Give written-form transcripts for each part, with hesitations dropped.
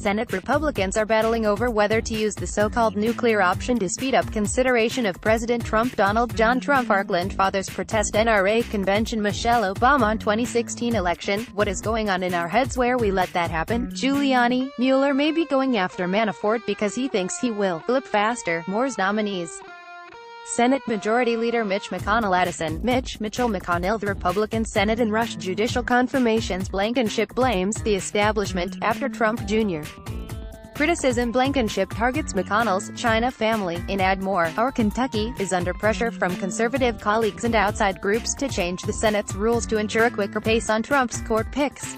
Senate Republicans are battling over whether to use the so-called nuclear option to speed up consideration of President Donald John TrumpParkland father's protest NRA convention. Michelle Obama on 2016 election. What is going on in our heads where we let that happen? Giuliani, Mueller may be going after Manafort because he thinks he will flip faster. Moore's nominees. Senate Majority Leader Mitch McConnellAddison, Mitchell McConnell, the Republican Senate and rush judicial confirmations. Blankenship blames the establishment after Trump Jr. criticism. Blankenship targets McConnell's China family. In add more, our Kentucky is under pressure from conservative colleagues and outside groups to change the Senate's rules to ensure a quicker pace on Trump's court picks.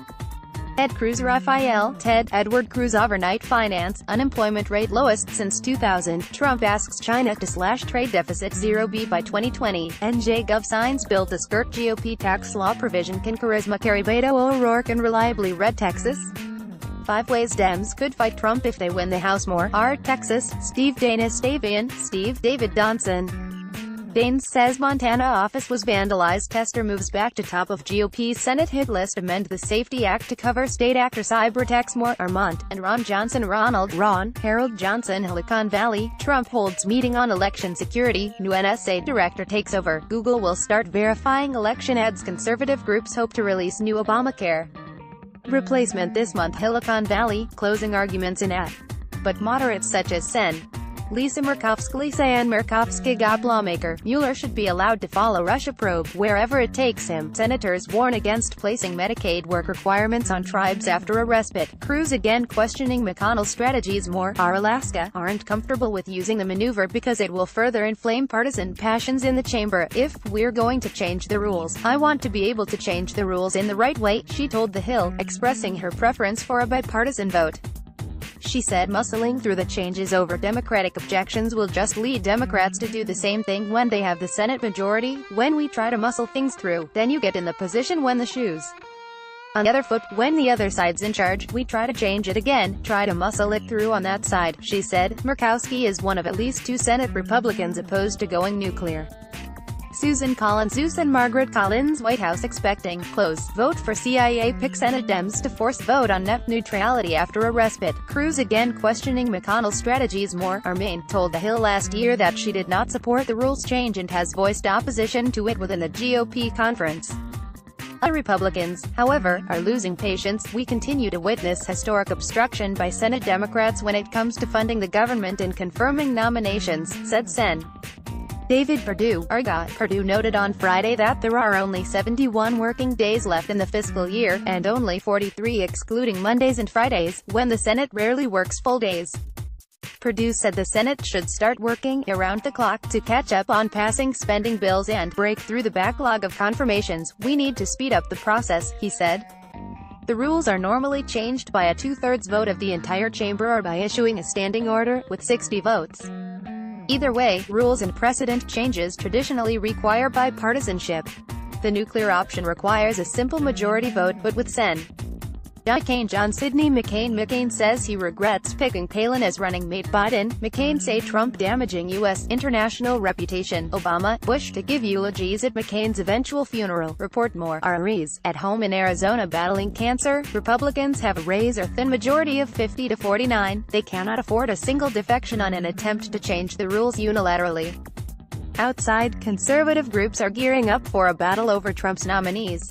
Ted Cruz Rafael, Edward Cruz overnight finance, unemployment rate lowest since 2000, Trump asks China to slash trade deficit 0% by 2020, NJ.gov signs bill to skirt GOP tax law provision. Can charisma carry Beto O'Rourke and reliably red Texas? 5 ways Dems could fight Trump if they win the House. More, Texas, Steve David Donson. Daines says Montana office was vandalized. Tester moves back to top of GOP Senate hit list. Amend the Safety Act to cover state actor cyber attacks. More, Armont and Ron Johnson. Harold Johnson, Silicon Valley. Trump holds meeting on election security. New NSA director takes over. Google will start verifying election ads. Conservative groups hope to release new Obamacare replacement this month. Silicon Valley, closing arguments in at. But moderates such as Sen. Lisa Murkowski got lawmaker. Mueller should be allowed to follow Russia probe wherever it takes him. Senators warn against placing Medicaid work requirements on tribes after a respite. Cruz again questioning McConnell's strategies. More, our Alaska aren't comfortable with using the maneuver because it will further inflame partisan passions in the chamber. If we're going to change the rules, I want to be able to change the rules in the right way, she told The Hill, expressing her preference for a bipartisan vote. She said muscling through the changes over Democratic objections will just lead Democrats to do the same thing when they have the Senate majority. When we try to muscle things through, then you get in the position when the shoe's on the other foot. When the other side's in charge, we try to change it again, try to muscle it through on that side, she said. Murkowski is one of at least 2 Senate Republicans opposed to going nuclear. Susan Margaret Collins, White House expecting close vote for CIA pick. Senate Dems to force vote on net neutrality after a respite. Cruz again questioning McConnell's strategies. More, Armaine told The Hill last year that she did not support the rules change and has voiced opposition to it within the GOP conference. Other Republicans, however, are losing patience. We continue to witness historic obstruction by Senate Democrats when it comes to funding the government and confirming nominations, said Sen. David Perdue noted on Friday that there are only 71 working days left in the fiscal year, and only 43 excluding Mondays and Fridays, when the Senate rarely works full days. Perdue said the Senate should start working around the clock to catch up on passing spending bills and break through the backlog of confirmations. We need to speed up the process, he said. The rules are normally changed by a 2/3 vote of the entire chamber or by issuing a standing order, with 60 votes. Either way, rules and precedent changes traditionally require bipartisanship. The nuclear option requires a simple majority vote, but with Sen. John Sidney McCain says he regrets picking Palin as running mate. Biden, McCain say Trump damaging U.S. international reputation. Obama, Bush to give eulogies at McCain's eventual funeral. Report more, Rees, at home in Arizona battling cancer. Republicans have a razor-thin majority of 50 to 49. They cannot afford a single defection on an attempt to change the rules unilaterally. Outside, conservative groups are gearing up for a battle over Trump's nominees.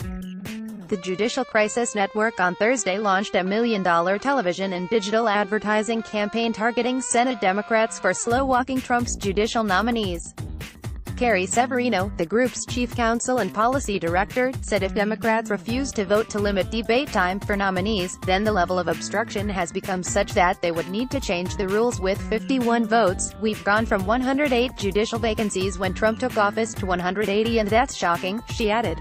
The Judicial Crisis Network on Thursday launched a $1 million television and digital advertising campaign targeting Senate Democrats for slow-walking Trump's judicial nominees. Carrie Severino, the group's chief counsel and policy director, said if Democrats refuse to vote to limit debate time for nominees, then the level of obstruction has become such that they would need to change the rules. With 51 votes, we've gone from 108 judicial vacancies when Trump took office to 180, and that's shocking, she added.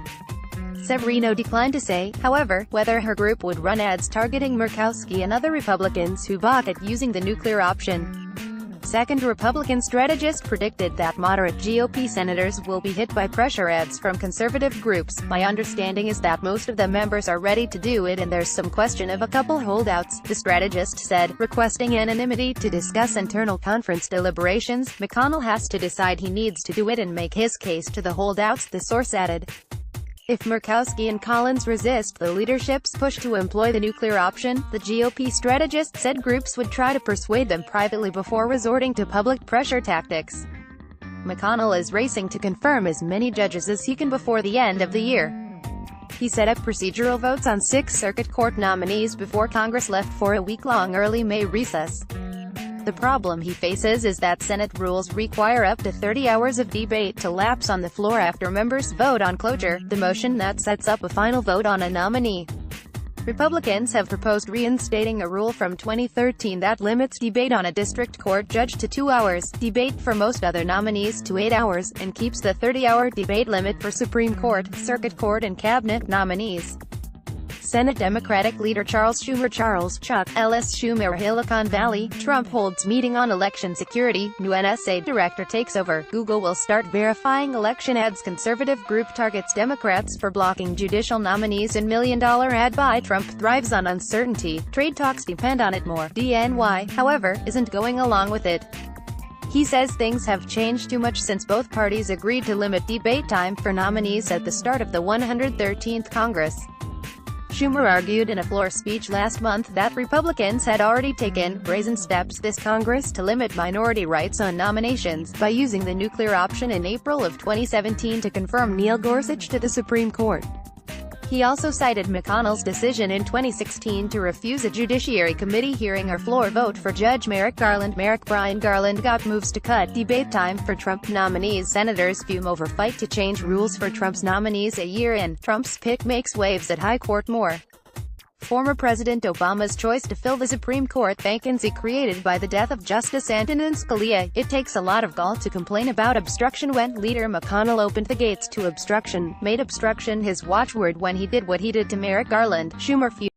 Severino declined to say, however, whether her group would run ads targeting Murkowski and other Republicans who balk at using the nuclear option. Second Republican strategist predicted that moderate GOP senators will be hit by pressure ads from conservative groups. My understanding is that most of the members are ready to do it and there's some question of a couple holdouts, the strategist said, requesting anonymity to discuss internal conference deliberations. McConnell has to decide he needs to do it and make his case to the holdouts, the source added. If Murkowski and Collins resist the leadership's push to employ the nuclear option, the GOP strategist said groups would try to persuade them privately before resorting to public pressure tactics. McConnell is racing to confirm as many judges as he can before the end of the year. He set up procedural votes on 6 Circuit Court nominees before Congress left for a week-long early May recess. The problem he faces is that Senate rules require up to 30 hours of debate to lapse on the floor after members vote on cloture, the motion that sets up a final vote on a nominee. Republicans have proposed reinstating a rule from 2013 that limits debate on a district court judge to 2 hours, debate for most other nominees to 8 hours, and keeps the 30-hour debate limit for Supreme Court, Circuit Court and Cabinet nominees. Senate Democratic Leader Charles Chuck Ellis Schumer Silicon Valley, Trump holds meeting on election security, new NSA director takes over, Google will start verifying election ads, conservative group targets Democrats for blocking judicial nominees, and $1 million ad buy, Trump thrives on uncertainty, trade talks depend on it more, DNY, however, isn't going along with it. He says things have changed too much since both parties agreed to limit debate time for nominees at the start of the 113th Congress. Schumer argued in a floor speech last month that Republicans had already taken brazen steps this Congress to limit minority rights on nominations, by using the nuclear option in April of 2017 to confirm Neil Gorsuch to the Supreme Court. He also cited McConnell's decision in 2016 to refuse a Judiciary Committee hearing or floor vote for Judge Merrick Brian Garland got moves to cut debate time for Trump nominees. Senators fume over fight to change rules for Trump's nominies a year in. Trump's pick makes waves at High Court. More. Former President Obama's choice to fill the Supreme Court vacancy created by the death of Justice Antonin Scalia. It takes a lot of gall to complain about obstruction when Leader McConnell opened the gates to obstruction, made obstruction his watchword when he did what he did to Merrick Garland. Schumer fumed.